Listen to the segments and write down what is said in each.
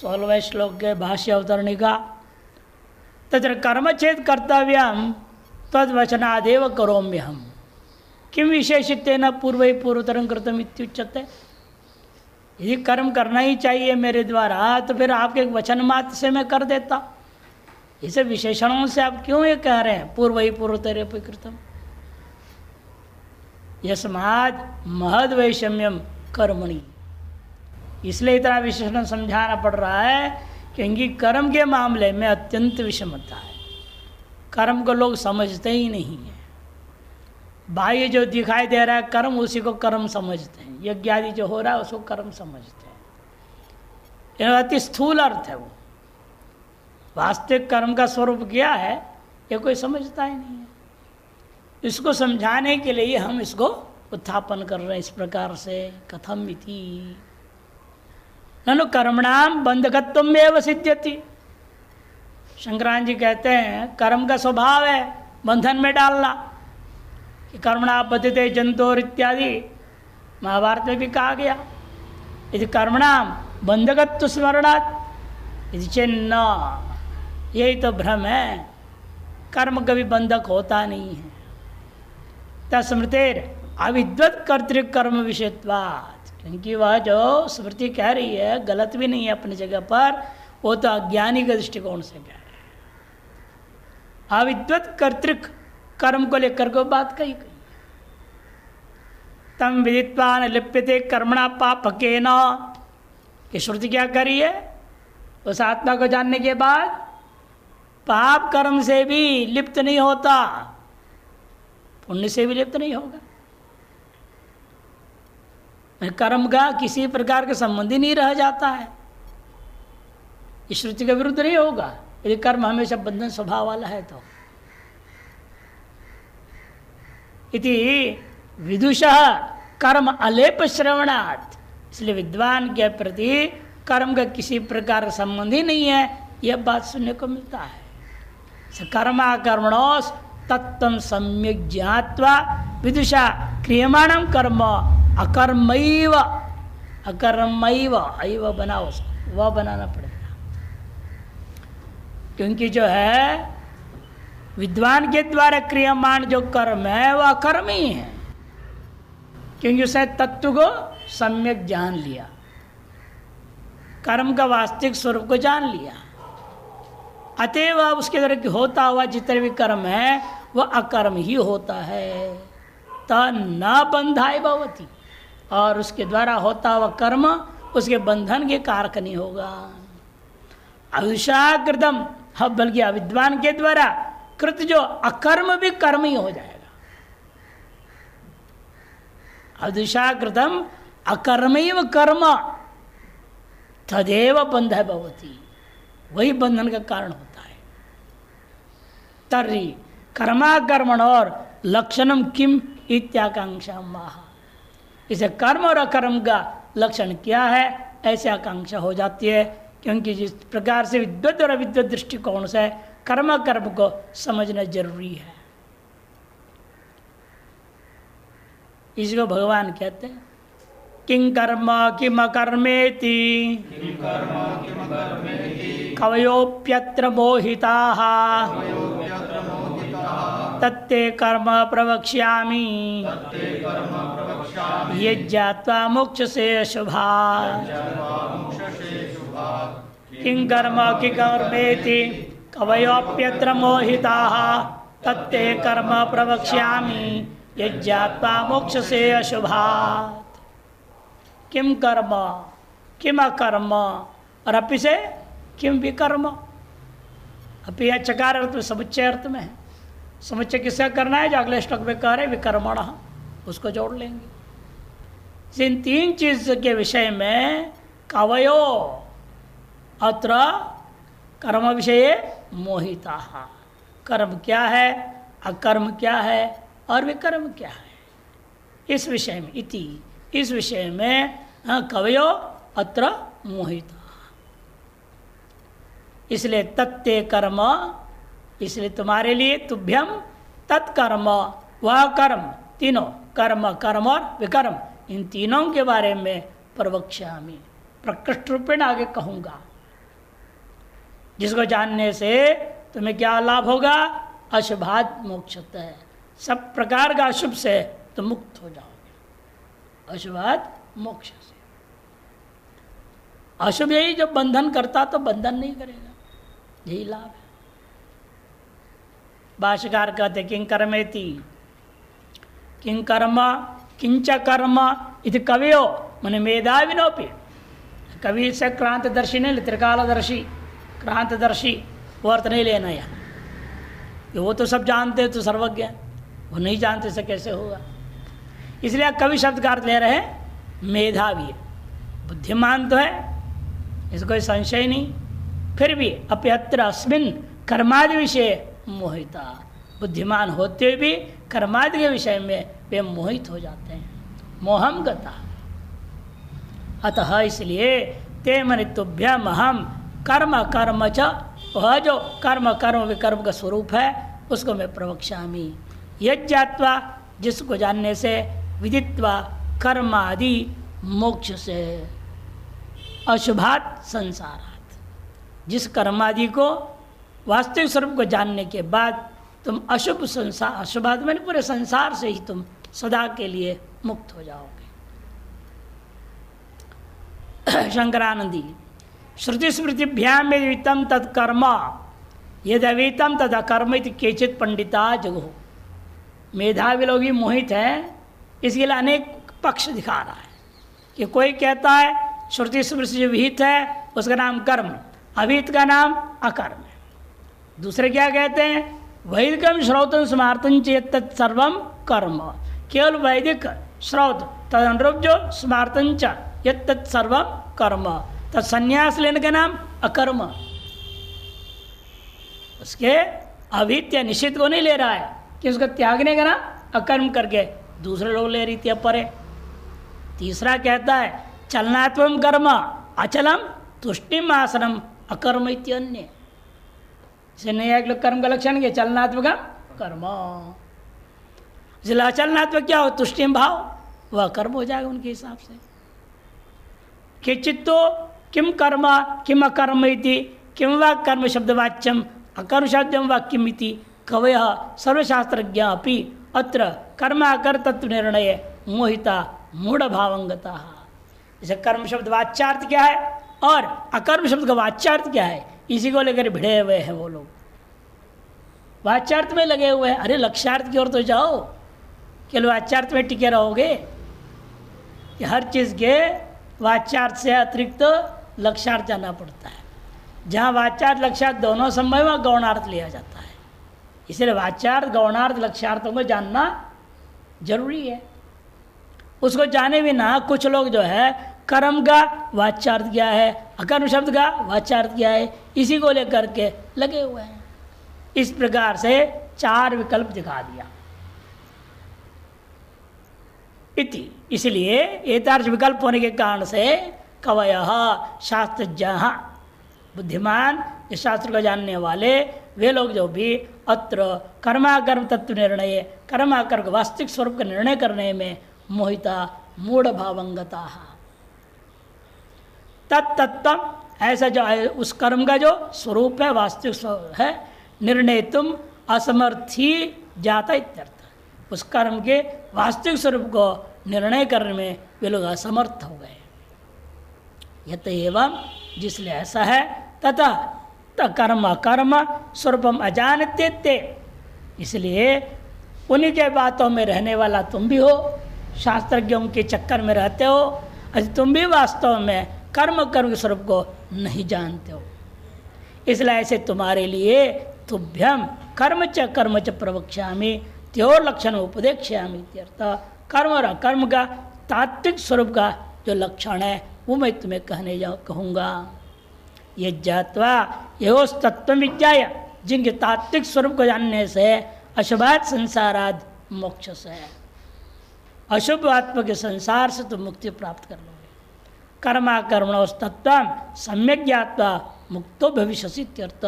16वें श्लोक के भाष्य अवतरणिका। तत्र कर्मचेत कर्तव्यम तद्वचनादेव करोम्यहम किम विशेषितेन पूर्व पूर्वतरं कृतम इत्युच्यते। यदि कर्म करना ही चाहिए मेरे द्वारा तो फिर आपके वचन मात्र से मैं कर देता। इसे विशेषणों से आप क्यों ये कह रहे हैं पूर्व ही पूर्वतर कृतम। यस्मात् महद वैषम्यम कर्मणि, इसलिए इतना विशेषण समझाना पड़ रहा है क्योंकि कर्म के मामले में अत्यंत विषमता है। कर्म को लोग समझते ही नहीं है। बाह्य जो दिखाई दे रहा है कर्म, उसी को कर्म समझते हैं। यज्ञ आदि जो हो रहा है उसको कर्म समझते हैं। यह अति स्थूल अर्थ है। वो वास्तविक कर्म का स्वरूप क्या है ये कोई समझता ही नहीं है। इसको समझाने के लिए हम इसको उत्थापन कर रहे हैं इस प्रकार से। कथम इति ननु कर्मणाम बंधकत्वम एव सिद्ध्यति। शंकराचार्य जी कहते हैं कर्म का स्वभाव है बंधन में डालना। कि कर्मणा पतिते जंतोर इत्यादि महाभारत में भी कहा गया। यदि कर्मणाम बंधकत्व स्मरणात् यदि चिन्ह, यही तो भ्रम है। कर्म कभी बंधक होता नहीं है। तस्मृतेर अविद्वत कर्तृकर्म विषयत्वात्, क्योंकि वह जो स्मृति कह रही है गलत भी नहीं है अपनी जगह पर, वो तो अज्ञानी के दृष्टिकोण से कह रहे हैं। अविद्वत कर्तृक कर्म को लेकर को बात कही गई। तम विदित्वा न लिप्यते कर्मणा पापकेन, कि श्रुति क्या करी है उस आत्मा को जानने के बाद पाप कर्म से भी लिप्त नहीं होता, पुण्य से भी लिप्त नहीं होगा। कर्म का किसी प्रकार का संबंध ही नहीं रह जाता है। इस श्रुति के विरुद्ध नहीं होगा यदि कर्म हमेशा बंधन स्वभाव वाला है तो। इति विदुषः कर्म अलेप श्रवणात्, इसलिए विद्वान के प्रति कर्म का किसी प्रकार संबंध ही नहीं है, यह बात सुनने को मिलता है। कर्मा कर्मणोस तत्व सम्यक ज्ञात्वा विदुषा क्रियमाणम कर्म अकर्मैव, अकर्मैव ऐव बनाओ, वह बनाना पड़ेगा। क्योंकि जो है विद्वान के द्वारा क्रियमाण जो कर्म है वह अकर्म ही है, क्योंकि उसने तत्व को सम्यक जान लिया, कर्म का वास्तविक स्वरूप को जान लिया। अतएव उसके द्वारा होता हुआ जितने भी कर्म है वह अकर्म ही होता है। त न बंधाय भवति, और उसके द्वारा होता हुआ कर्म उसके बंधन के कारक नहीं होगा। अविषाकृतम, बल्कि अविद्वान के द्वारा कृत जो अकर्म भी कर्म ही हो जाएगा। अविषाकृतम अकर्मैव कर्म तदेव बंध भवति, वही बंधन का कारण होता है। तर्हि कर्माकर्मण और लक्षणम किम इत्याकांक्षा माह, इसे कर्म और अकर्म का लक्षण क्या है ऐसे आकांक्षा हो जाती है। क्योंकि जिस प्रकार से विद्वत और अविद्वत दृष्टिकोण से कर्म कर्म को समझना जरूरी है। इसको भगवान कहते हैं किं कर्म किम अकर्मेति कवयोप्यत्र मोहिताः तत्ते कर्म प्रवक्ष्यामि ये ज्ञात्वा मोक्षसे शुभात्। किं कर्म कि कर्मेति कवयोप्यत्र मोहिताः तत्ते कर्म प्रवक्ष्यामि ये ज्ञात्वा मोक्षसे शुभात्। किम कर्म किम अकर्म, और अपि से किम विकर्म। अपि यह चकार अर्थ में समुच्चय अर्थ में है। समुच्चय किसका करना है जो अगले श्लोक में कह रहे विकर्मण, उसको जोड़ लेंगे। इन तीन चीज के विषय में कवयो अत्र कर्म विषय मोहिता, कर्म क्या है अकर्म क्या है और विकर्म क्या है, इस विषय में इति, इस विषय में कवयो अत्र मोहिता। इसलिए तत्ते कर्म, इसलिए तुम्हारे लिए तुभ्यम तत्कर्म, वह कर्म, तीनों कर्म कर्म और विकर्म, इन तीनों के बारे में प्रवक्ष्यामि, प्रकृष्ट रूपेण आगे कहूँगा। जिसको जानने से तुम्हें क्या लाभ होगा? अशुभात मोक्षत है, सब प्रकार का अशुभ से तुम मुक्त हो जाओगे। अशुभात मोक्ष से। अशुभ यही जो बंधन करता तो बंधन नहीं करेगा, यही लाभ है। भाष्यकार कहते किं कर्मेति किं कर्म किंच कर्म इति कवियो मन मेधाविनोपि। कवि से क्रांतदर्शी नहीं, त्रिकालदर्शी क्रांतदर्शी वो अर्थ नहीं लेना यहाँ। वो तो सब जानते तो सर्वज्ञ, वो नहीं जानते से कैसे होगा। इसलिए कवि शब्द का अर्थ ले रहे हैं मेधावी, बुद्धिमान तो है, इसको कोई संशय नहीं। फिर भी अप्यत्र अस्मिन् कर्मादि विषय मोहिता, बुद्धिमान होते हुए भी कर्मादि के विषय में वे मोहित हो जाते हैं, मोहम गता। अतः इसलिए ते मनितुभ्यम अहम कर्म कर्म च, वह जो कर्म कर्म विकर्म का स्वरूप है उसको मैं प्रवक्ष्यामि। यज्ञात्वा, जिसको जानने से, विदित्वा कर्म आदि मोक्ष से, अशुभात संसारात, जिस कर्मादि को वास्तविक स्वरूप को जानने के बाद तुम अशुभ संसार, अशुभात मैंने पूरे संसार से ही तुम सदा के लिए मुक्त हो जाओगे। शंकरानंदी श्रुति स्मृतिभ्याम यदितम तत्कर्म यदवीतम तद अकर्म इति केचित पंडिता जगो। मेधावी लोग ही मोहित हैं, इसके लिए अनेक पक्ष दिखा रहा है कि कोई कहता है श्रुति स्मृति जो विहित है उसका नाम कर्म, अविहित का नाम अकर्म है। दूसरे क्या कहते हैं? वैदिकम श्रौतम स्मार्तम चेत तत्सर्वम कर्म, केवल वैदिक श्रौत तदनुरूप जो स्मार्तम च यत तत्सर्वम कर्म, तो संन्यास लेने का नाम अकर्म। उसके अविहित या निषिद्ध को नहीं ले रहा है कि उसको त्यागने का नाम अकर्म करके दूसरे लोग ले रही थी परे। तीसरा कहता है चलनात्मक कर्म अचलम तुष्टिम आसनम अकर्म इत्यन्य। इसे नहीं लोग कर्म का लक्षण के चलनात्मक कर्म, अचलनात्मक क्या हो? तुष्टिम भाव, वह कर्म हो जाएगा उनके हिसाब से। किंचित तो किम कर्म किम अकर्म इति किम वा कर्म शब्दवाच्यम अकर्म शब्दम वाक्यम इति कवय सर्वशास्त्रज्ञ अपि अत्र कर्म अकर तत्व निर्णय मोहिता मूढ़ भावंगता। जैसे कर्म शब्द वाच्यार्थ क्या है और अकर्म शब्द का वाच्यार्थ क्या है, इसी को लेकर भिड़े हुए हैं वो लोग। वाच्यार्थ में लगे हुए हैं, अरे लक्ष्यार्थ की ओर तो जाओ, केवल वाच्यार्थ में टिके रहोगे कि हर चीज़ के वाच्यार्थ से अतिरिक्त लक्ष्यार्थ जाना पड़ता है। जहाँ वाच्यार्थ लक्ष्यार्थ दोनों संभव वहाँ गौणार्थ लिया जाता है। इसलिए वाच्यार्थ गौणार्थ लक्ष्यार्थों को जानना जरूरी है। उसको जाने बिना कुछ लोग जो है कर्म का वाच्यार्थ क्या है, अकर्म शब्द का वाच्यार्थ क्या है, इसी को लेकर के लगे हुए हैं। इस प्रकार से चार विकल्प दिखा दिया। इति, इसलिए एतार्थ विकल्प होने के कारण से कवयः शास्त्रज्ञः, बुद्धिमान ये शास्त्र को जानने वाले वे लोग जो भी अत्र कर्माकर्म तत्व निर्णय, कर्माकर्म वास्तविक स्वरूप का निर्णय करने में मोहिता मूढ़ भावंगता, तत्तत्व ऐसा जो है उस कर्म का जो स्वरूप है वास्तविक है, निर्णय तुम असमर्थी जाता इत्यर्थ। उस कर्म के वास्तविक स्वरूप को निर्णय करने में वे लोग असमर्थ हो गए। यत एवं जिसलिए ऐसा है तथा कर्म कर्म स्वरूपम अजानते, इसलिए उन्हीं के बातों में रहने वाला तुम भी हो, शास्त्रज्ञों के चक्कर में रहते हो, अरे तुम भी वास्तव में कर्म कर्म के स्वरूप को नहीं जानते हो। इसलिए ऐसे तुम्हारे लिए तुभ्यम कर्म च प्रवक्ष्यामि त्योर लक्षण उपदेक्ष्यामि इत्यर्थ। कर्म और अकर्म का तात्विक स्वरूप का जो लक्षण है वो मैं तुम्हें कहूँगा। ये ज्ञात्वा योस तत्व विज्ञाय, जिनके तात्विक स्वरूप को जानने से अशुभात संसाराद मोक्ष से, अशुभ आत्मा के संसार से तुम मुक्ति प्राप्त कर लोगे। कर्माकर्मणोस तत्व सम्यक ज्ञात्वा मुक्तो भविष्यसि इत्यर्थ।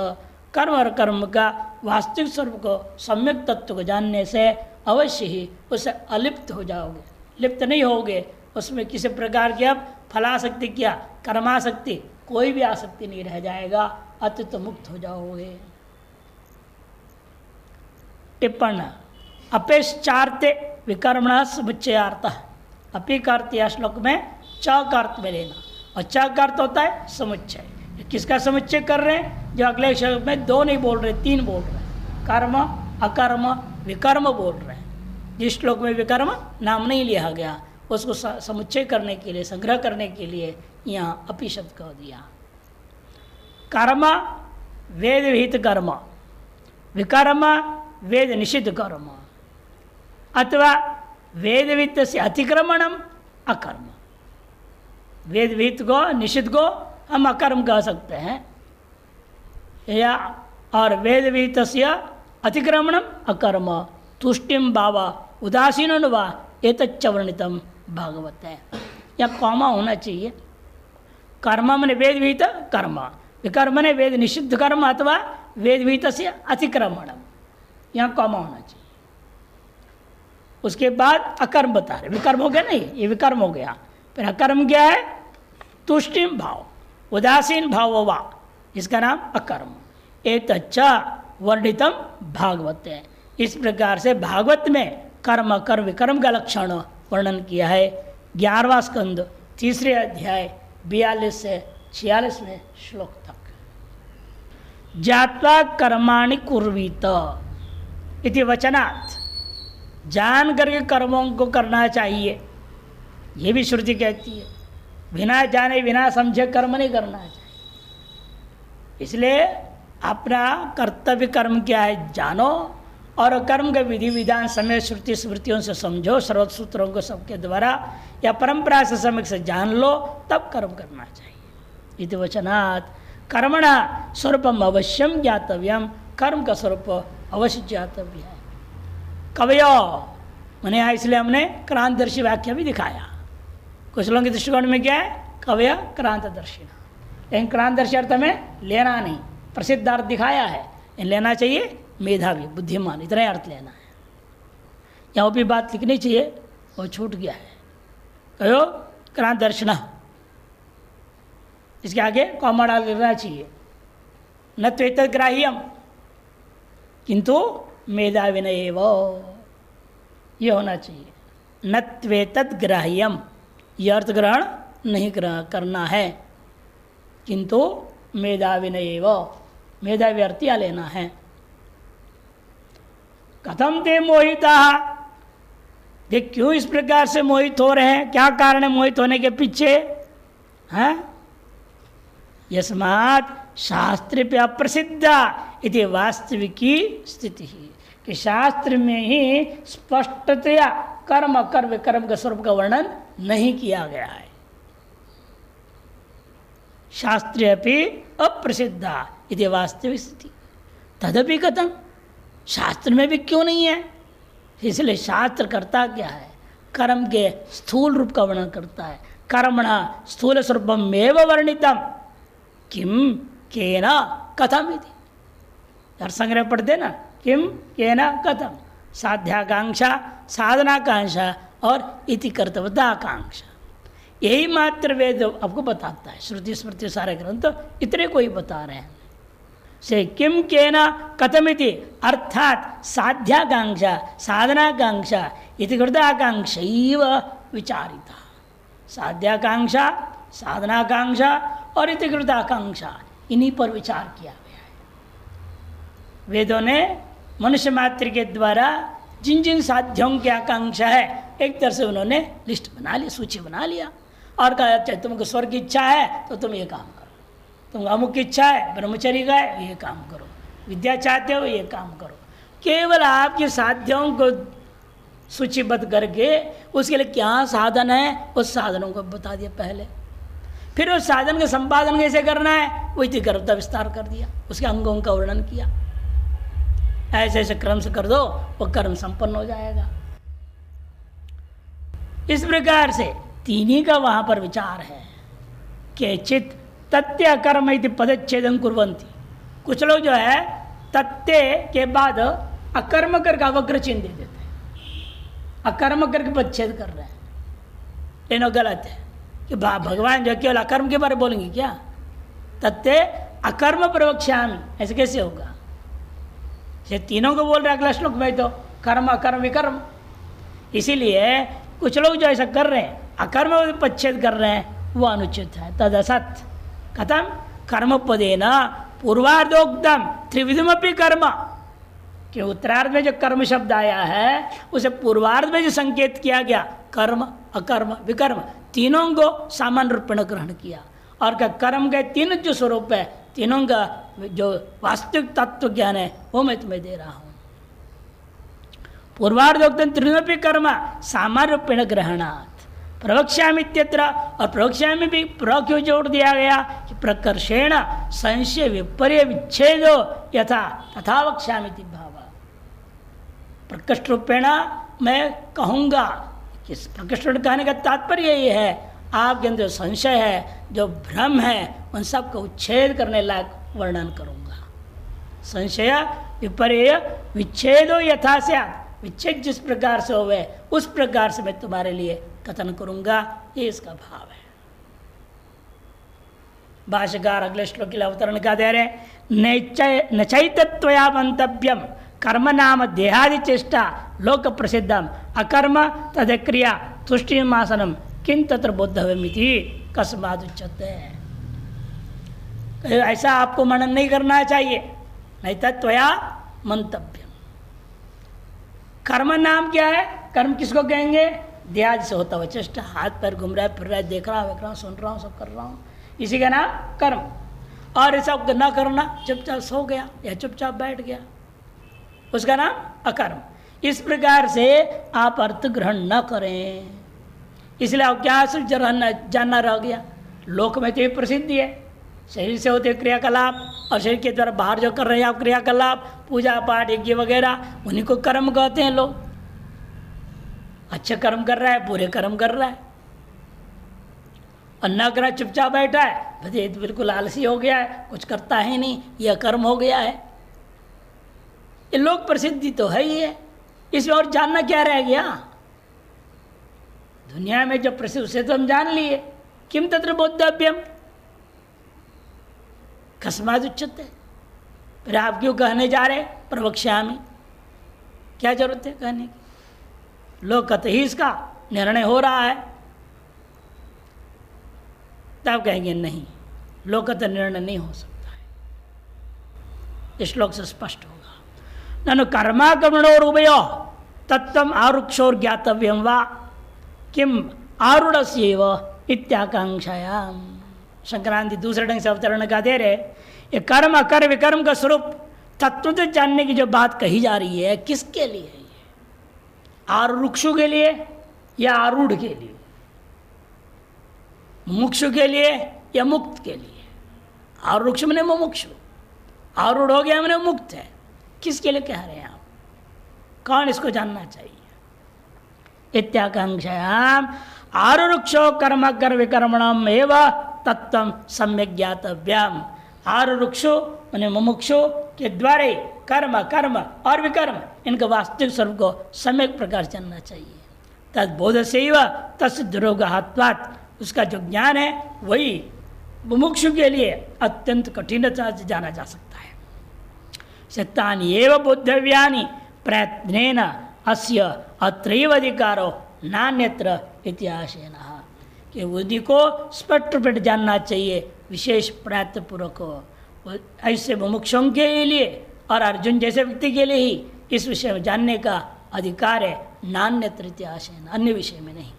कर्म और कर्म का वास्तविक स्वरूप को सम्यक तत्व को जानने से अवश्य ही उससे अलिप्त हो जाओगे, लिप्त नहीं होगे, उसमें किसी प्रकार की अब फलासक्ति क्या कर्मासक्ति कोई भी आसक्ति नहीं रह जाएगा, अत्यंत मुक्त हो जाओगे। टिप्पण अपेश्चार्ते विकर्मण समुच्चयार्थ। अपी का अर्थ यह श्लोक में च का अर्थ में लेना, और च का अर्थ होता है समुच्चय। किसका समुच्चय कर रहे हैं? जो अगले श्लोक में दो नहीं बोल रहे, तीन बोल रहे हैं, कर्म अकर्म विकर्म बोल रहे हैं। जिस श्लोक में विकर्म नाम नहीं लिया गया उसको समुच्चय करने के लिए, संग्रह करने के लिए यहाँ अपी शब्द कह दिया। कर्म वेद विहित कर्म, विकर्म वेद निषिद्ध कर्म, अथवा वेद विहित से अतिक्रमणम अकर्म। वेद विहित को निषिद्ध को हम अकर्म कह सकते हैं, या और वेद विहित से अतिक्रमणम अकर्म तुष्टिम भावा उदासीन वा एतच्च वर्णितम भागवत है। या कॉमा होना चाहिए। कर्म मने वेद विहित कर्म, विकर्म ने वेद निषिद्ध कर्म अथवा वेद विहित से अतिक्रमणम, यहाँ कॉमा होना चाहिए। उसके बाद अकर्म बता रहे, विकर्म हो गया नहीं, ये विकर्म हो गया। फिर अकर्म क्या है? तुष्टिम भाव, उदासीन भाव वा, इसका नाम अकर्म। एतच्च वर्णितम भागवत है। इस प्रकार से भागवत में कर्म कर विकर्म का लक्षण वर्णन किया है। 11वां स्कंद 3रे अध्याय 42 से 46वें श्लोक तक। ज्ञात्वा कर्माणि कुर्वीत इति वचनात्, जान करके कर्मों को करना चाहिए, ये भी श्रुति कहती है। बिना जाने बिना समझे कर्म नहीं करना चाहिए। इसलिए अपना कर्तव्य कर्म क्या है जानो, और कर्म के विधि विधान समय श्रुति स्मृतियों से समझो, सर्वोच्च सूत्रों को सबके द्वारा या परंपरा से सम्यक से जान लो, तब कर्म करना चाहिए। इति वचनात् कर्मणा स्वरूपम अवश्यम ज्ञातव्यम, कर्म का स्वरूप अवश्य ज्ञातव्य है। कवयो मैंने यहाँ इसलिए हमने क्रांतदर्शी वाक्य भी दिखाया। कुछ लोगों के दृष्टिकोण में क्या है? कवय क्रांतदर्शिना, लेकिन क्रांतदर्शी अर्थ में लेना नहीं, प्रसिद्ध अर्थ दिखाया है। लेना चाहिए मेधावी बुद्धिमान, इतना ही अर्थ लेना है। यहाँ भी बात लिखनी चाहिए, वो छूट गया है। कहो क्रांतदर्शिना, इसके आगे कॉमा डाल देना चाहिए। न त्वेतद ग्राह्यम किंतु मेधाविनयेव, ये होना चाहिए। न त्वेतद ग्राह्यम, ये अर्थ ग्रहण नहीं करना है, किंतु मेधाविनयेव, मेधावी अर्थिया लेना है। कथम ते मोहिता, देख क्यों इस प्रकार से मोहित हो रहे हैं, क्या कारण है मोहित होने के पीछे? हैं? यस्मात् शास्त्र पे अप्रसिद्धा इति वास्तविकी स्थिति ही, कि शास्त्र में ही स्पष्टतया कर्म कर विकर्म के स्वरूप का वर्णन नहीं किया गया है। शास्त्रे अपि अप्रसिद्धा इति वास्तविक स्थिति, तदपि कथम, शास्त्र में भी क्यों नहीं है? इसलिए शास्त्र करता क्या है? कर्म के स्थूल रूप का वर्णन करता है। कर्मणा स्थूल स्वरूपम एव वर्णितम किम केना कथम इति। हर संग्रह पढ़ते ना, किम केना कथम, साध्याकांक्षा साधनाकांक्षा और इति कर्तव्यताकांक्षा, यही मात्र वेद आपको बताता है। श्रुति स्मृति सारे ग्रंथ तो इतने को ही बता रहे हैं। से किम केना कथमिति अर्थात साध्याकांक्षा साधनाकांक्षा इति कृताकांक्षैव विचारिता। साध्याकांक्षा साधनाकांक्षा और इति कृताकांक्षा, इन्हीं पर विचार किया गया है। वेदों ने मनुष्य मात्र के द्वारा जिन जिन साध्यों की आकांक्षा है, एक तरह से उन्होंने लिस्ट बना ली, सूची बना लिया, और कहा चाहे तुमको स्वर्ग की इच्छा है तो तुम ये काम करो, तुम अमुक की इच्छा है ब्रह्मचर्य का है ये काम करो, विद्या चाहते हो ये काम करो। केवल आपकी साध्यों को सूचीबद्ध करके उसके लिए क्या साधन है उस साधनों को बता दिया पहले, फिर उस साधन का संपादन कैसे करना है वो इति कर्ता विस्तार कर दिया, उसके अंगों का वर्णन किया। ऐसे ऐसे क्रम से कर दो वो कर्म संपन्न हो जाएगा। इस प्रकार से तीनों का वहां पर विचार है। केचित तत्य कर्म इति पदच्छेदं कुर्वन्ति, कुछ लोग जो है तत्य के बाद अकर्म कर का अवग्र चिन्ह दे देते हैं, अकर्म करके पदच्छेद कर रहे हैं, लेकिन गलत है। कि भगवान जो केवल अकर्म के बारे में बोलेंगे क्या? तत्ते अकर्म प्रवक्ष्यामि, ऐसे कैसे होगा? ये तीनों को बोल रहे अगला श्लोक में, तो कर्म अकर्म विकर्म। इसीलिए कुछ लोग जो ऐसा कर रहे हैं, अकर्म पच्छेद कर रहे हैं, वो अनुचित है। तद असत कथम कर्म पदेन पूर्वार्धोक्तम त्रिविधमपि कर्म, कि उत्तरार्ध में जो कर्म शब्द आया है उसे पूर्वार्ध में जो संकेत किया गया कर्म अकर्म विकर्म, तीनों को सामान्य रूप में ग्रहण किया। और कर्म के तीन जो स्वरूप है, तीनों का जो वास्तविक तत्व ज्ञान है वो मैं तुम्हें दे रहा हूँ। पूर्वार्धोक्तम त्रिविधमपि कर्म सामान्य रूपेण ग्रहणात् प्रवक्ष्यामि इत्यत्र, और प्रवक्ष्यामि भी प्र क्यों जोड़ दिया गया कि प्रकर्षेण संशय विपर्य विच्छेदो यथा तथा वक्ष्यामि इति भाव। प्रकृष्ट रूपेण मैं कहूँगा, किस प्रकृष्ट कहने का तात्पर्य ये है, आपके अंदर जो संशय है, जो भ्रम है, उन सब को उच्छेद करने लायक वर्णन करूँगा। संशय विपर्य विच्छेदो यथा स्यात्, विच्छेद जिस प्रकार से होवे उस प्रकार से मैं तुम्हारे लिए कथन करूंगा, ये इसका भाव है। भाष्यकार अगले श्लोक के लिए अवतरण का दे रहे, नचैतत्वया मंतव्यम कर्म नाम देहादि चेष्टा लोक प्रसिद्धम अकर्म तदक्रिया तुष्टिमासनम किं तत्र बोद्धव्यमिति कस्मादुच्यते। ऐसा आपको मनन नहीं करना चाहिए। नैतत्वया मंतव्यम, कर्म नाम क्या है? कर्म किसको कहेंगे? देहादि से होता हुआ चेष्टा, हाथ पैर घूम रहा है, फिर रहा है, देख रहा हूँ, सुन रहा हूँ, सब कर रहा हूँ, इसी का नाम कर्म। और ऐसा न करना, चुपचाप सो गया या चुपचाप बैठ गया, उसका नाम अकर्म। इस प्रकार से आप अर्थ ग्रहण न करें। इसलिए आप क्या जानना रह गया? लोक में तो ये प्रसिद्धि है, शरीर से होते क्रियाकलाप और शरीर के द्वारा बाहर जो कर रहे हैं आप क्रियाकलाप, पूजा पाठ यज्ञ वगैरह, उन्हीं को कर्म कहते हैं लोग। अच्छे कर्म कर रहा है, बुरे कर्म कर रहा है, और न करा चुपचाप बैठा है, ये तो बिल्कुल आलसी हो गया है, कुछ करता है नहीं, यह कर्म हो गया है। ये लोक प्रसिद्धि तो है ही है, इसमें और जानना क्या रह गया? दुनिया में जो प्रसिद्ध उसे तो हम जान लिए, किम तत्र बोद्धव्यम कस्मादुच्यते। फिर आप क्यों कहने जा रहे प्रवक्ष्यामि? क्या जरूरत है कहने की? लोग कहते ही इसका निर्णय हो रहा है, तब कहेंगे नहीं, लोग कहते निर्णय नहीं हो सकता है। इस श्लोक से स्पष्ट होगा। ननु कर्मा कर्मणोरुभयो तत्तम आरुक्षोर ज्ञातव्यम वा किम आरूढ़स्यैव इत्याकांक्षायाम। संक्रांति दूसरे ढंग से अवतरण का दे रहे, ये कर्म अकर्म विकर्म का स्वरूप तत्व से जानने की जो बात कही जा रही है, किसके लिए है? आरुक्षु के लिए या आरूढ़ के लिए? मुमुक्षु के लिए या मुक्त के लिए? आरुक्षु मैंने मुमुक्षु, आरूढ़ हो गया मैंने मुक्त है। किसके लिए कह रहे हैं आप? कौन इसको जानना चाहिए? इत्याकांक्षायाम आरुक्षो कर्म कर विकर्मणम एवं तत्व सम्यक ज्ञातव्यम। आरुक्षु मैंने मुमुक्षु के द्वारा कर्म कर्म और विकर्म इनका वास्तविक स्वरूप को सम्यक प्रकार जानना चाहिए। तद बोध से तस् दुरोगात्वात्, उसका जो ज्ञान है वही मुमुक्षु के लिए अत्यंत कठिनता से जाना जा सकता है। सत्तानि एव बोद्धव्यानि प्रयत्नेन अस्य अत्रैव अधिकारो नान्यत्र इतिहासेन, कि उन्हीं को स्पष्ट रूप जानना चाहिए विशेष प्रयत्न पूर्वक। ऐसे मुमुक्षों के लिए और अर्जुन जैसे व्यक्ति के लिए ही इस विषय में जानने का अधिकार है, नान्यत्र इतिहासेन, अन्य विषय में नहीं।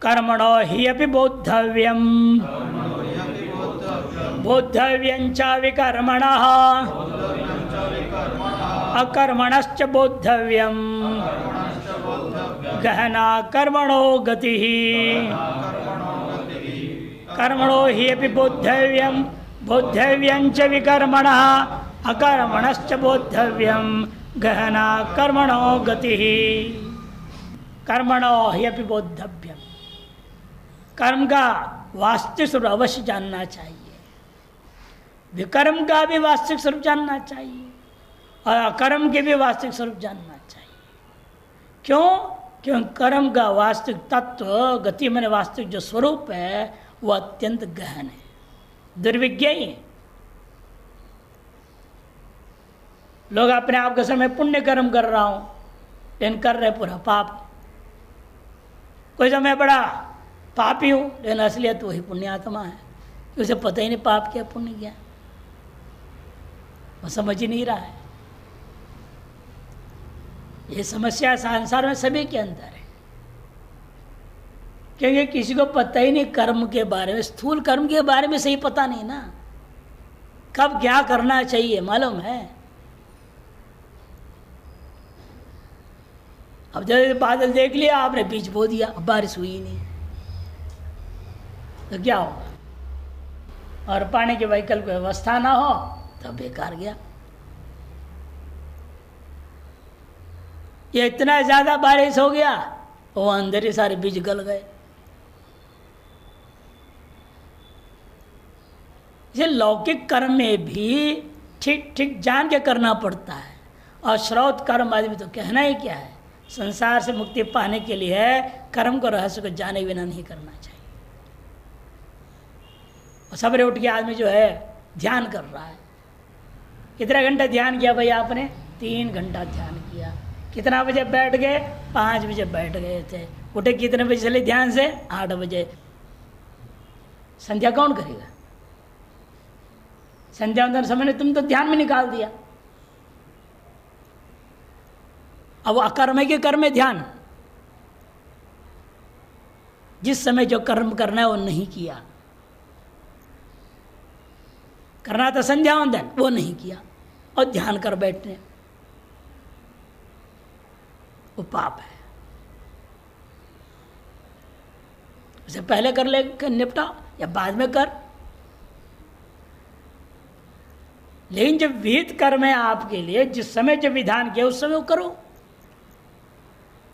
कर्मणो हि अपि बोद्धव्यम बोद्धव्यञ्च विकर्मणः अकर्मणश्च बोद्धव्यम गहना कर्मणो गतिः। कर्मणो हि अपि बोद्धव्यम बोद्धव्यञ्च विकर्मणः अकर्मणश्च बोद्धव्यम गहना कर्मणो गतिः। कर्मणो हि अपि बोद्धव्यम, कर्म का वास्तविक स्वरूप अवश्य जानना चाहिए, विकर्म का भी वास्तविक स्वरूप जानना चाहिए और अकर्म के भी वास्तविक स्वरूप जानना चाहिए। क्यों? क्योंकि कर्म का वास्तविक तत्व, गति में वास्तविक जो स्वरूप है वह अत्यंत गहन है, दुर्विज्ञ ही है। लोग अपने आप के समय पुण्य कर्म कर रहा हूं, लेकिन कर रहे पूरा पाप। कोई समय बड़ा पापी हूं, लेकिन असलियत वही पुण्यात्मा है, उसे पता ही नहीं पाप क्या पुण्य क्या, वो समझ ही नहीं रहा है। ये समस्या संसार में सभी के अंदर है, क्योंकि किसी को पता ही नहीं कर्म के बारे में, स्थूल कर्म के बारे में सही पता नहीं ना, कब क्या करना चाहिए मालूम है। अब जब बादल देख लिया आपने, बीज बो दिया, अब बारिश हुई नहीं, तो क्या होगा? और पानी के वैकल्पिक व्यवस्था ना हो तो बेकार गया। ये इतना ज्यादा बारिश हो गया, वो अंदर ही सारे बीज गल गए। इसे लौकिक कर्म में भी ठीक ठीक जान के करना पड़ता है। और श्रौत कर्म आदमी तो कहना ही क्या है, संसार से मुक्ति पाने के लिए कर्म को, रहस्य को जाने बिना नहीं करना चाहिए। और सवेरे उठ के आदमी जो है ध्यान कर रहा है, कितना घंटा ध्यान किया भाई आपने? 3 घंटा ध्यान किया। कितना बजे बैठ गए? 5 बजे बैठ गए थे। उठे कितने बजे चले ध्यान से? 8 बजे। संध्या कौन करेगा? संध्या वंदन समय तुम तो ध्यान में निकाल दिया। अब अकर्म है कि कर्म है ध्यान? जिस समय जो कर्म करना है वो नहीं किया, करना था संध्या वंदन, वो नहीं किया और ध्यान कर बैठने, वो पाप है। उसे पहले कर ले निपटा या बाद में कर, लेकिन जब विहित कर्म है आपके लिए, जिस समय जब विधान किया उस समय वो करो।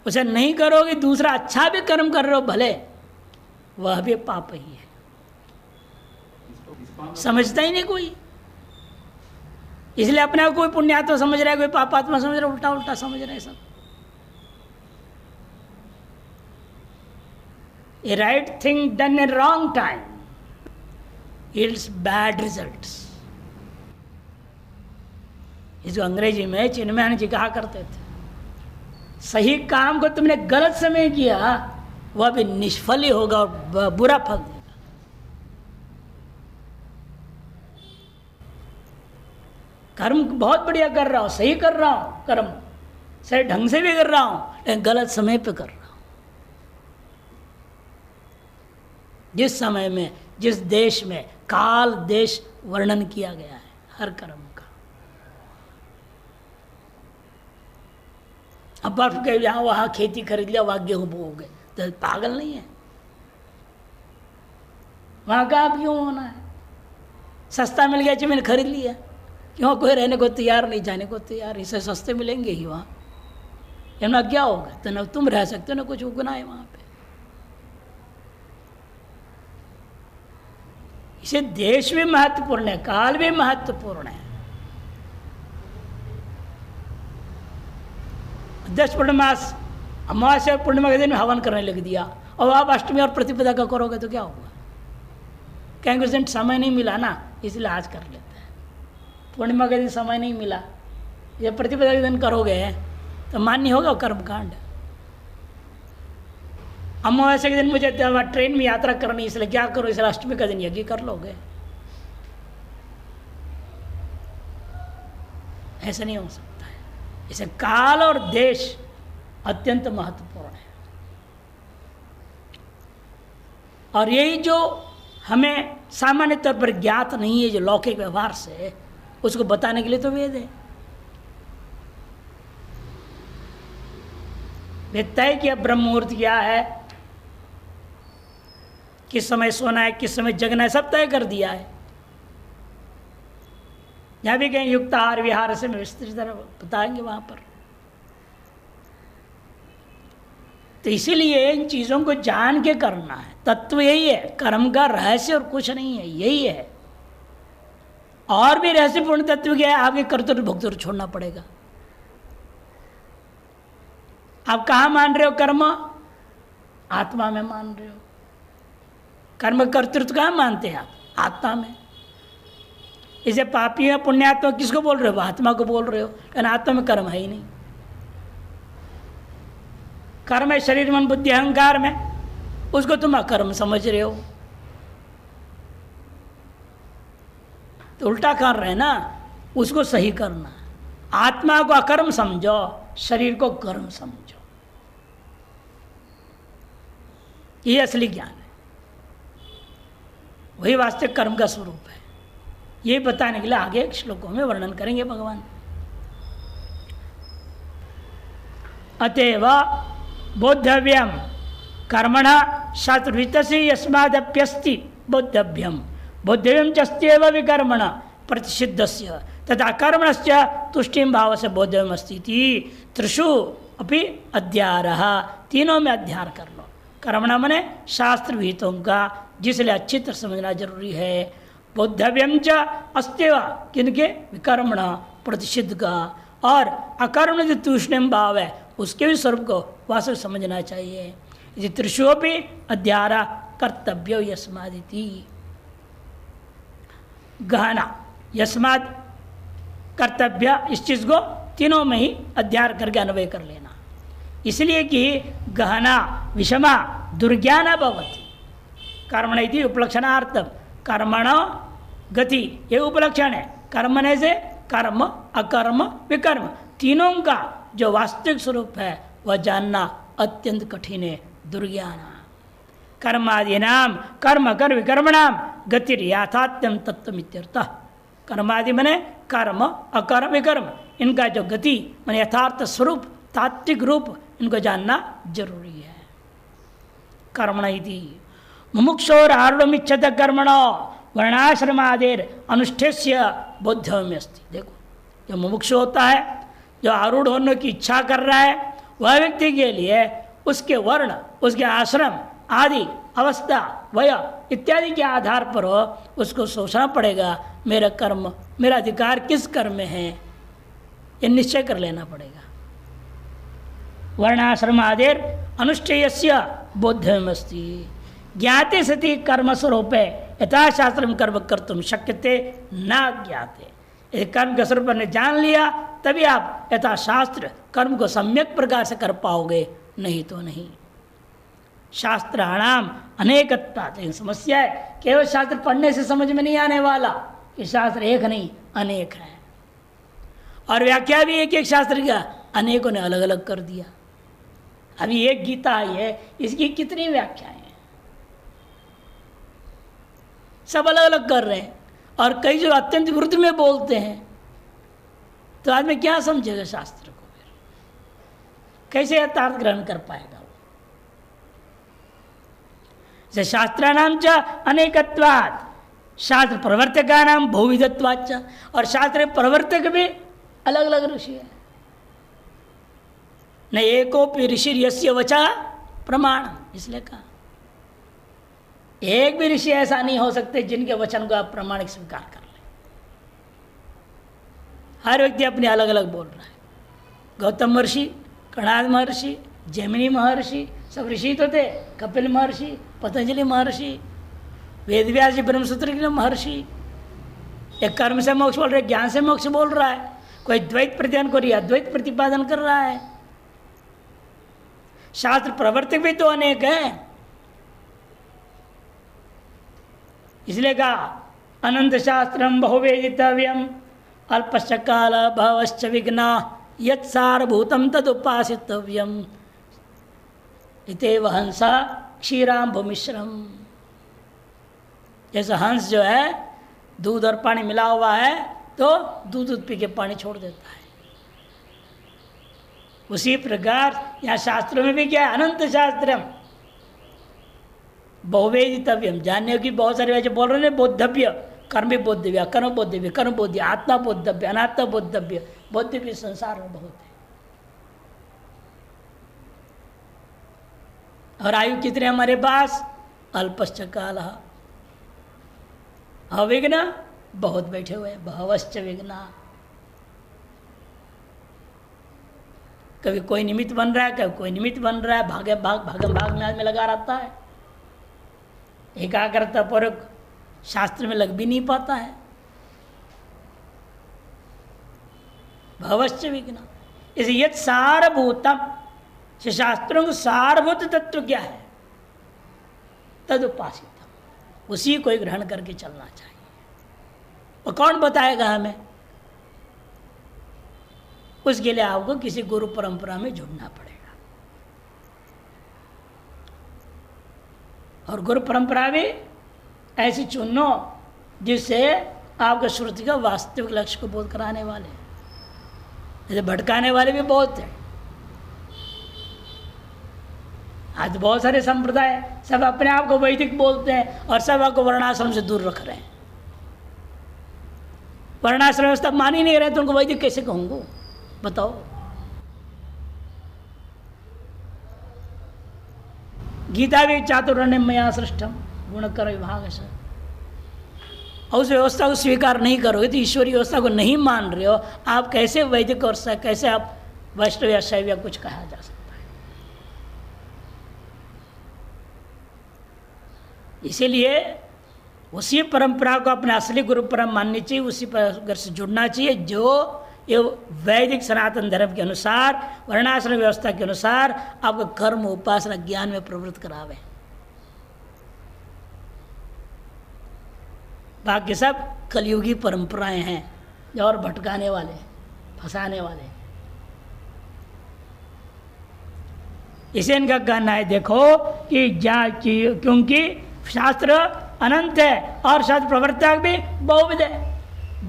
उसे नहीं करोगे, दूसरा अच्छा भी कर्म कर रहे हो भले, वह भी पाप ही है। समझता ही नहीं कोई, इसलिए अपने आप कोई पुण्यात्मा समझ रहा है, कोई पापात्मा समझ रहा है, उल्टा उल्टा समझ रहे हैं सब। A right thing done in wrong time yields bad results। इसको अंग्रेजी में चिन्मयानंद जी कहा करते थे, सही काम को तुमने गलत समय किया वह भी निष्फल ही होगा और बुरा फल देगा। कर्म बहुत बढ़िया कर रहा हूं, सही कर रहा हूं, कर्म सही ढंग से भी कर रहा हूं, लेकिन गलत समय पे कर रहा हूं। जिस समय में, जिस देश में काल देश वर्णन किया गया है हर कर्म का। अब बर्फ के यहाँ वहां खेती खरीद लिया, वहां गेहूं बो गए, तो पागल नहीं है? वहां का अब क्यों होना है? सस्ता मिल गया जमीन खरीद लिया, क्यों? कोई रहने को तैयार नहीं, जाने को तैयार, इसे सस्ते मिलेंगे ही वहां, ना क्या होगा? तो ना तुम रह सकते हो ना कुछ उगना है वहां पे। इसे देश भी महत्वपूर्ण है, काल भी महत्वपूर्ण है। 10 पूर्णिमास, अमावस्या पूर्णिमा के दिन में हवन करने लग दिया, और आप अष्टमी और प्रतिपदा का करोगे तो क्या होगा? कहेंगे उस दिन समय नहीं मिला ना, इसलिए आज कर लेते हैं। पूर्णिमा के दिन समय नहीं मिला, ये प्रतिपदा के दिन करोगे तो मान्य होगा कर्मकांड। अमावस्या के दिन मुझे ट्रेन में यात्रा करनी, इसलिए क्या करो, इसलिए अष्टमी का दिन यज्ञ कर लोगे। ऐसा नहीं हो सकता है। इसे काल और देश अत्यंत महत्वपूर्ण है, और यही जो हमें सामान्य तौर पर ज्ञात नहीं है, जो लौकिक व्यवहार से, उसको बताने के लिए तो वेद है। वेद तय किया ब्रह्म मुहूर्त क्या है, किस समय सोना है, किस समय जगना है, सब तय कर दिया है। जहां भी कहीं युक्त आहार विहार से विस्तृत बताएंगे वहां पर। तो इसीलिए इन चीजों को जान के करना है। तत्व यही है, कर्म का रहस्य और कुछ नहीं है, यही है। और भी रहस्यपूर्ण तत्व क्या है? आपके कर्तव्य भोक्तव्य छोड़ना पड़ेगा। आप कहाँ मान रहे हो कर्म? आत्मा में मान रहे हो। कर्म कर्तृत्व कहाँ मानते हैं आप? आत्मा में। इसे पापी है पुण्यात्मा किसको बोल रहे हो? आत्मा को बोल रहे हो, लेकिन आत्मा में कर्म है ही नहीं। कर्म है शरीर मन बुद्धि अहंकार में, उसको तुम अकर्म समझ रहे हो। तो उल्टा कर रहे हैं ना, उसको सही करना। आत्मा को अकर्म समझो, शरीर को कर्म समझो, ये असली ज्ञान है। वही वास्तविक कर्म का स्वरूप है। ये बताने के लिए आगे श्लोकों में वर्णन करेंगे भगवान। अतएव बोद्धव्यम कर्मणा शास्त्रवित्तस्य यस्मादप्यस्ति बोद्धव्यम बोद्धव्यम चस्त्येव विकर्मण प्रतिषिद्धस्य तथा कर्मणस्य तुष्टिम भाव से बोद्धव्यम अस्ति त्रिषु अपि अध्यारः, तीनों में अध्यार कर लो। कर्मणा मने शास्त्र विहितों का, जिसलिए अच्छी तरह समझना जरूरी है। बोद्धव्यम च अस्त्येव, किनके? विकर्मण प्रतिषिद्ध का, और अकर्म जो तूष्णिम भाव है उसके भी स्वरूप को वास्तव समझना चाहिए। इसी त्रिशुओपि अध्यारा कर्तव्य यस्मादिति। गहना यस्माद कर्तव्य, इस चीज को तीनों में ही अध्यार करके अन्वय कर लेना। इसलिए कि गहना विषमा दुर्ज्ञान भवति कर्मण इति उपलक्षणार्थम। कर्मण गति ये उपलक्षण है। कर्मणे से कर्म अकर्म विकर्म तीनों का जो वास्तविक स्वरूप है वह जानना अत्यंत कठिन है। दुर्ज्ञान कर्मादीनाम कर्म कर विकर्मणाम गतिर याथात्म्यम तत्वमित्यर्थः। कर्मादि मने कर्म अकर्म विकर्म, इनका जो गति माने यथार्थ स्वरूप तात्विक रूप, इनको जानना जरूरी है। कर्मण इति मुमुक्षोर आरूढ़मिच्छत कर्मणो वर्णाश्रमादेर अनुष्ठेस्य बोद्धव्यम अस्ति। देखो, जो मुमुक्षु होता है, जो आरूढ़ होने की इच्छा कर रहा है, वह व्यक्ति के लिए उसके वर्ण, उसके आश्रम आदि अवस्था वय इत्यादि के आधार पर उसको सोचना पड़ेगा, मेरा कर्म, मेरा अधिकार किस कर्म में है, ये निश्चय कर लेना पड़ेगा। वर्णाश्रम आदेर अनुष्ठेयस्य बोद्धव्यम अस्ति। ज्ञाते सति कर्म स्वरूपे यथाशास्त्रम कर्म कर्तुम शक्यते न ज्ञाते। यदि कर्म के स्वरूप ने जान लिया तभी आप यथाशास्त्र कर्म को सम्यक प्रकार से कर पाओगे, नहीं तो नहीं। शास्त्राणाम अनेकत्वात्, लेकिन समस्या है केवल शास्त्र पढ़ने से समझ में नहीं आने वाला कि शास्त्र एक नहीं अनेक है, और व्याख्या भी एक एक शास्त्र का अनेकों ने अलग अलग कर दिया। अभी एक गीता आई है, इसकी कितनी व्याख्याएं हैं, सब अलग अलग कर रहे हैं, और कई जो अत्यंत विरुद्ध में बोलते हैं, तो आदमी क्या समझेगा शास्त्र को? फिर कैसे यथार्थ ग्रहण कर पाएगा? शास्त्राणाम च अनेकत्वात् शास्त्र प्रवर्तका नाम बहुविधत्वाच्च, और शास्त्र प्रवर्तक भी अलग अलग ऋषि है। न एकोपि ऋषि यस्य वचा प्रमाण, इसलिए कहा एक भी ऋषि ऐसा नहीं हो सकते जिनके वचन को आप प्रमाणिक स्वीकार कर लें। हर व्यक्ति अपने अलग अलग बोल रहा है। गौतम महर्षि, कणाद महर्षि, जैमिनी महर्षि, सब ऋषि तो थे। कपिल महर्षि, पतंजलि महर्षि, वेदव्यास जी ब्रह्मसूत्र के महर्षि। एक कर्म से मोक्ष बोल रहे, ज्ञान से मोक्ष बोल रहा है। कोई द्वैत प्रतिपादन कर, अद्वैत प्रतिपादन कर रहा है। शास्त्र प्रवर्तक भी तो अनेक हैं। इसलिए कहा अनंत शास्त्रम बहुवेदितव्यम अल्पश्च काल भवश्च विघ्ना यत्सारभूतम तदुपासितव्यम इतेव हंसा क्षीराम भूमिश्रम। जैसा हंस जो है दूध और पानी मिला हुआ है तो दूध पी के पानी छोड़ देता है, उसी प्रकार यहाँ शास्त्रों में भी क्या है? अनंत शास्त्रम बहुवेदितव्यम, जानने की बहुत सारे वैसे बोल रहे हैं। बोद्धव्य, कर्म भी बोद्धव्य, अकर्म बोद्धव्य, कर्म बोध्य, आत्मा बोद्धव्य, अनात्मा बोद्धव्य। बोध्य भी संसार में बहुत है। और आयु कितने हमारे पास? अल्पश्च काल अविघ्न, बहुत बैठे हुए। भवश्च विघ्ना, कभी कोई निमित्त बन रहा है, कभी कोई निमित्त बन रहा है, भागम भाग में आदमी लगा रहता है, एकाग्रता पूर्वक शास्त्र में लग भी नहीं पाता है। भवश्च विघ्न, इसे यद सारभूतम, शास्त्रों का सारभूत तत्व क्या है, तद उपासित, उसी को ग्रहण करके चलना चाहिए। और कौन बताएगा हमें? उसके लिए आपको किसी गुरु परंपरा में जुड़ना पड़ेगा, और गुरु परंपरा भी ऐसी चुनो जिससे आपका श्रुति का वास्तविक लक्ष्य को बोध कराने वाले, जैसे भटकाने वाले भी बहुत हैं। आज बहुत सारे संप्रदाय सब अपने आप को वैदिक बोलते हैं और सब आपको वर्णाश्रम से दूर रख रहे हैं। वर्णाश्रम व्यवस्था मान ही नहीं रहे तो उनको वैदिक कैसे कहूँगा, बताओ। गीता भी चातुर्ण्य मया सृष्टम गुणकर विभाग से, और उस व्यवस्था को स्वीकार नहीं करोगे तो ईश्वरीय व्यवस्था को नहीं मान रहे हो, आप कैसे वैदिक और कैसे आप वैष्णव या शैव या कुछ कहा जा सकता है। इसीलिए उसी परंपरा को अपने असली गुरु परम माननी चाहिए, उसी पर से जुड़ना चाहिए जो ये वैदिक सनातन धर्म के अनुसार, वर्णाश्रम व्यवस्था के अनुसार आपको कर्म उपासना ज्ञान में प्रवृत्त करावे। बाकी सब कलयुगी परंपराएं हैं जो और भटकाने वाले, फंसाने वाले। इसे इनका कहना है देखो कि क्योंकि शास्त्र अनंत है और शास्त्र प्रवर्तक भी बहुविध है।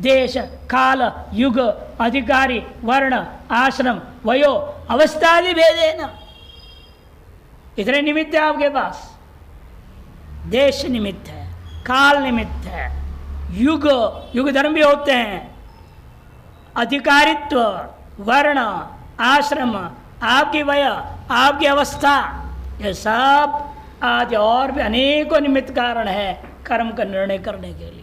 देश काल युग अधिकारी वर्ण आश्रम वयो अवस्थादि भेदेन, इतने निमित्त है आपके पास। देश निमित्त है, काल निमित्त है, युग धर्म भी होते हैं, अधिकारित्व वर्ण आश्रम आपकी वय आपकी अवस्था, ये सब आदि और भी अनेकों निमित्त कारण है कर्म का निर्णय करने के लिए।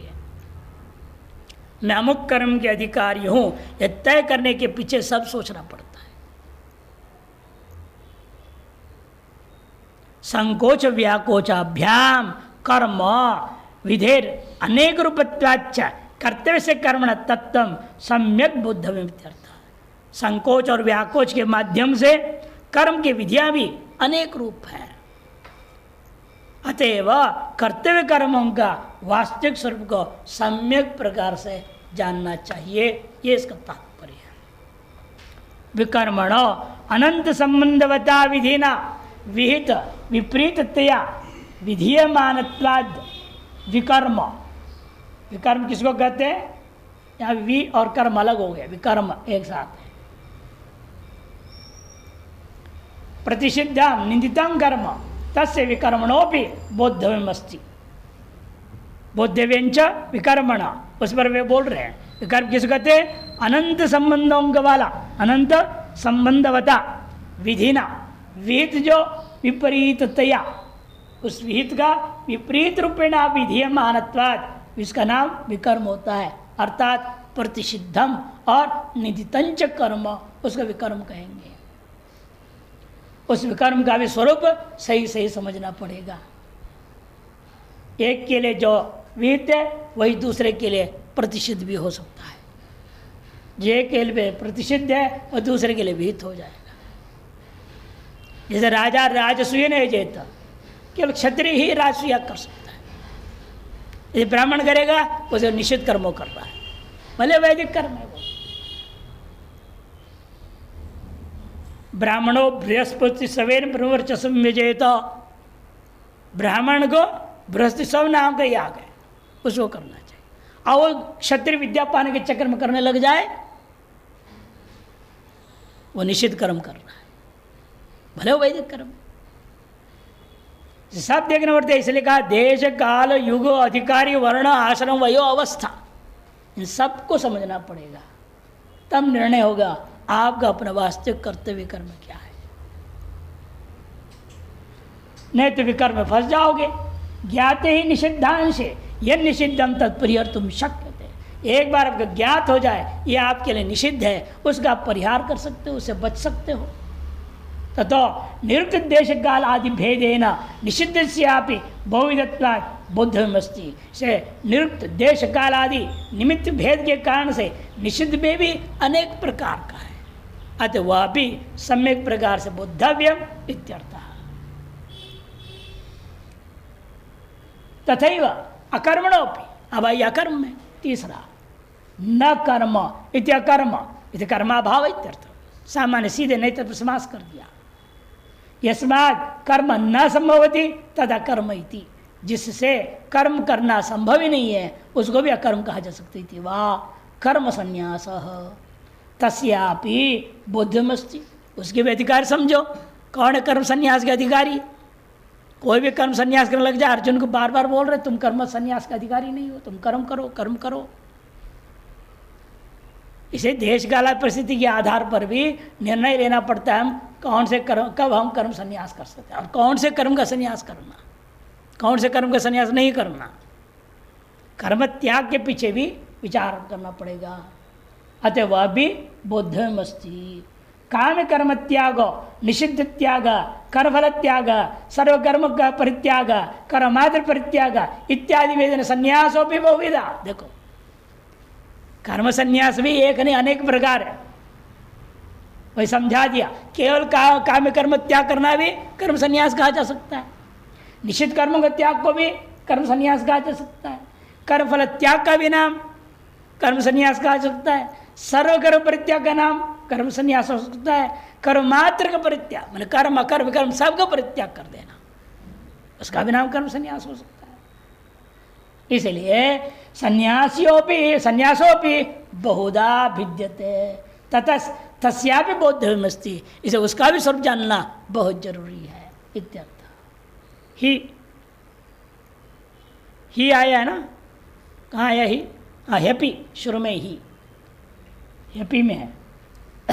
मैं अमुक कर्म के अधिकारी हूं, यह तय करने के पीछे सब सोचना पड़ता है। संकोच व्याकोचाभ्याम कर्म विधेर अनेक रूपत्वाच्च कर्तव्य से कर्मण तत्व सम्यक बुद्धव्यर्थ। संकोच और व्याकोच के माध्यम से कर्म की विधियां भी अनेक रूप हैं, अतएव कर्तव्य कर्मों का वास्तविक स्वरूप को सम्यक प्रकार से जानना चाहिए, ये इसका तात्पर्य है। विकर्मण अनंत संबंधवता विधिना विहित विपरीततया विधीयमानत्वाद विकर्म। विकर्म किसको कहते हैं? यहाँ वि और कर्म अलग हो गए, विकर्म एक साथ है। प्रतिषिद्धम निंदितम कर्म तस्य विकर्मणोपि बोद्धव्यमस्ति। बोद्धव्यंच विकर्मण, उस पर वे बोल रहे हैं। विकर्म किसको कहते हैं? अनंत संबंधों वाला, अनंत संबंधवता विधिना, विहित जो विपरीततया, उस विहित का विपरीत रूपेण विधीयमानत्वात्, इसका नाम विकर्म होता है। अर्थात प्रतिषिद्धम और निदितंच कर्म, उसका विकर्म कहेंगे। उस विकर्म का भी स्वरूप सही सही समझना पड़ेगा। एक के लिए जो विहित है वही दूसरे के लिए प्रतिषिद्ध भी हो सकता है। जो एक के लिए प्रतिषिद्ध है और दूसरे के लिए विहित हो जाएगा। जैसे राजा राजसूय नहीं जेता, केवल क्षत्रिय ही राजसूय कर सकता है। यदि ब्राह्मण करेगा उसे निषिद्ध कर्मों कर रहा है, भले वैदिक कर्म है वो। ब्राह्मणों बृहस्पति सवेर प्रवर्चसम विजेत, ब्राह्मण को बृहस्पति सब नाम का याग है, उसको करना चाहिए। और वो क्षत्रिय विद्या पाने के चक्कर में करने लग जाए, वो निषिद्ध कर्म कर रहा है, भले वो वैदिक कर्म। सब देखना पड़ता है, इसलिए कहा देश काल युग अधिकारी वर्ण आश्रम वयो अवस्था, इन सबको समझना पड़ेगा, तब निर्णय होगा आपका अपना वास्तविक कर्तव्य कर्म क्या है। नहीं तो विकर्म में फंस जाओगे। ज्ञाते ही निषिद्धांशे यद निषिद्धम तत्परिहर्तुम शक्यते, एक बार आपको ज्ञात हो जाए यह आपके लिए निषिद्ध है, उसका आप परिहार कर सकते हो, उससे बच सकते हो। ततो निरुक्त देश काल आदि भेदेन निषिद्ध से बहुविधत्वात् बुद्धमस्ति। से निरुक्त देश काल आदि निमित्त भेद के कारण से निषिद्ध में भी अनेक प्रकार का है, अतः वह भी सम्यक प्रकार से बुद्धव्यम इत्यर्थः। तथैव अकर्मणोपि, अब आई अकर्म में तीसरा, न कर्म इति अकर्म इति कर्माभाव इत्यर्थ। सामान्य सीधे नहीं तो समास कर दिया। यस्मात् कर्म न संभवति तद अकर्म इति, जिससे कर्म करना संभव ही नहीं है उसको भी अकर्म कहा जा सकती थी। वाह कर्म संन्यास तस्यापि बुद्धमस्ति, उसके भी अधिकार समझो। कौन है कर्म संन्यास के अधिकारी? कोई भी कर्म संन्यास करने लग जाए, अर्जुन को बार बार बोल रहे तुम कर्म संन्यास का अधिकारी नहीं हो, तुम कर्म करो कर्म करो। इसे देश काल परिस्थिति के आधार पर भी निर्णय लेना पड़ता है, हम कौन से कर्म, कब हम कर्म संन्यास कर सकते हैं और कौन से कर्म का संन्यास करना, कौन से कर्म का संन्यास नहीं करना। कर्म त्याग के पीछे भी विचार करना पड़ेगा। अतः वह भी बुद्धमस्ति। काम कर्म त्याग, निषिद्ध त्याग, कर्मफल त्याग, सर्वकर्म का परित्याग, कर्मात्र परित्याग इत्यादि वेदन संन्यासों भी बहुविधा। देखो कर्म संन्यास भी एक नहीं अनेक प्रकार है, वही समझा दिया। केवल काम कर्म त्याग करना भी कर्म संन्यास कहा जा सकता है, निषिद्ध कर्मों के त्याग को भी कर्म संन्यास कहा जा सकता है, कर्मफल त्याग का भी नाम कर्म संन्यास कहा जा सकता है, सर्वकर्म परित्याग का नाम कर्म संन्यास हो सकता है, कर्म मात्र का परित्याग मैंने कर्म अकर्म कर्म सबका परित्याग कर देना, उसका भी नाम कर्म संन्यास हो सकता है। इसलिए संन्यासोपि बहुधा भिद्यते ततस् तस्यापि बोधमस्ति, इसे उसका भी स्वरूप जानना बहुत जरूरी है इत्यर्थ। ही आया है ना, कहाँ आया ही? हाँ हेपी, शुरू में ही हेपी में है,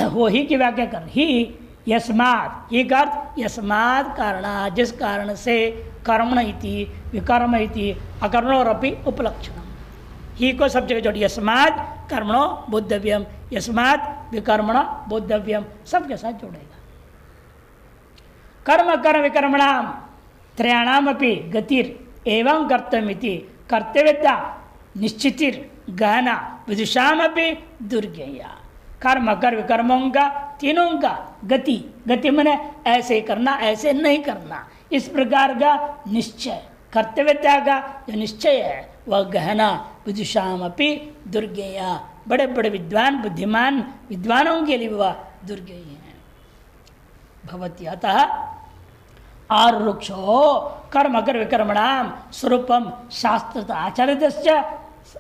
वो ही की व्याख्या कर। ही यस्मात्, ही का अर्थ यस्मात् कारण, जिस कारण से कर्मण इति विकर्म इति अकर्मणोरपि उपलक्षणम। ही को सब जगह जोड़, यस्मात् कर्मणो बुद्धव्यम, यस्मात् विकर्मण बुद्धव्यम, सबके साथ जोड़ेगा। कर्म कर्म विकर्मणाम त्रयाणाम अपि गतिर एवं कर्तव्यमिति कर्तव्यता निश्चितिर गहना विदुषाम अपि दुर्ज्ञेया। कर्म कर्म कर्मों का तीनों का गति, गति मैंने ऐसे करना ऐसे नहीं करना, इस प्रकार का निश्चय, कर्तव्यता का जो निश्चय है वह गहना विदुषाम अपि दुर्ज्ञेया, बड़े बड़े विद्वान बुद्धिमान विद्वानों के लिए वह दुर्ज्ञेय है। भवती अतः आरुक्षो कर्म कर्म विकर्मणाम स्वरूपम शास्त्र आचरित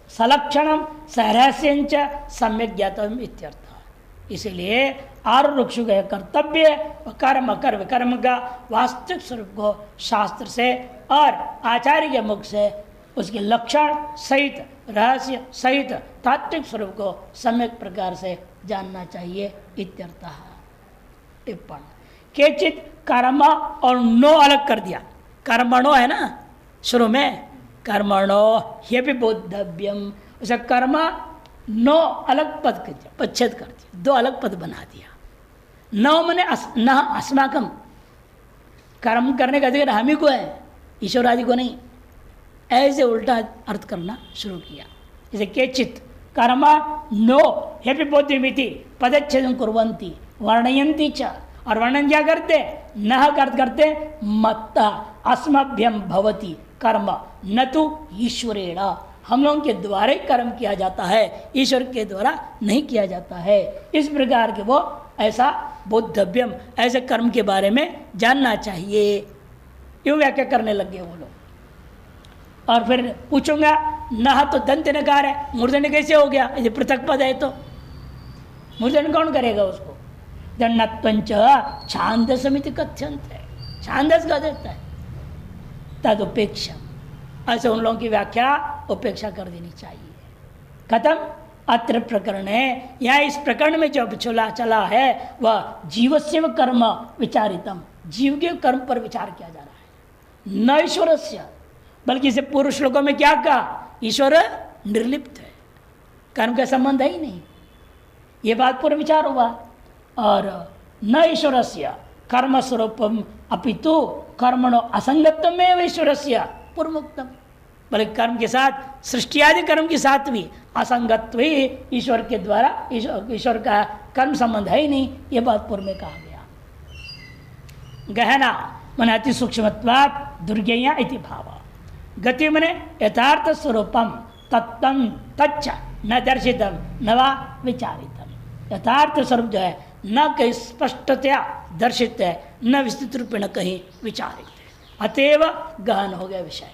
सलक्षणम सहरस्यंच सम्यक ज्ञातम इत्यर्थ। इसलिए आरुक्ष का कर्तव्य कर्म कर्म कर्म का वास्तविक स्वरूप को शास्त्र से और आचार्य के मुख से उसके लक्षण सहित रहस्य सहित तात्विक स्वरूप को सम्यक प्रकार से जानना चाहिए इत्यर्थ। टिप्पण केचित कर्म और नो अलग कर दिया, कर्मणो है ना शुरू में, कर्मणो ये भी बोद्धव्यम, उसे कर्म नो अलग पद कर दिया, पच्छेद कर दिया, दो अलग पद बना दिया। नौ मने न अस्माकम, कर्म करने का अधिकार हम ही को है, ईश्वर आदि को नहीं, ऐसे उल्टा अर्थ करना शुरू किया। जैसे केचित कर्म नो हे भी बोध्यमिति पदच्छेदं कुर्वन्ति वर्णयन्ति च, और वर्णन क्या करते, न अर्थ करते मत्ता अस्मभ्यम भवति कर्म न तो ईश्वरेण, हम लोगों के द्वारा ही कर्म किया जाता है, ईश्वर के द्वारा नहीं किया जाता है। इस प्रकार के वो ऐसा बोद्धव्यम, ऐसे कर्म के बारे में जानना चाहिए, यूँ व्याख्या करने लग गए वो लोग। और फिर पूछूंगा न तो दंत नकार है, मूर्धन्य कैसे हो गया, यदि पृथक पद है तो मूर्धन्य कौन करेगा उसको? दंडत्वंच छांदसमिति कथ्यंत है, छांदस का देता है तदुपेक्षा, ऐसे उन लोगों की व्याख्या उपेक्षा कर देनी चाहिए। खत्म। अत्र प्रकरण है, यहाँ इस प्रकरण में जो चला है वह जीवस्य कर्म विचारितम, जीव के कर्म पर विचार किया जा रहा है, न ईश्वरस्य। बल्कि इसे पूर्व श्लोकों में क्या कहा, ईश्वर निर्लिप्त है, कर्म का संबंध है ही नहीं, ये बात पूरा विचार हुआ। और न ईश्वरस्य कर्म स्वरूपम अपितु कर्मणो असंगत्वमेव ईश्वरस्य पूर्वोक्तम। बल्कि कर्म के साथ, सृष्टि आदि कर्म के साथ भी असंगत्व ही ईश्वर के द्वारा, ईश्वर का कर्म संबंध है ही नहीं, ये बात पूर्व में कहा गया। गहना मन अति सूक्ष्मत्वात् दुर्गेया इति भाव। गति मने यथार्थ स्वरूपम तत्तम तच्च न दर्शितम न वा विचारितम। यथार्थ स्वरूप जो है न कहीं स्पष्टतया दर्शित है, न विस्तृत रूप में, न कहीं विचारित है, अतएव गहन हो गया विषय।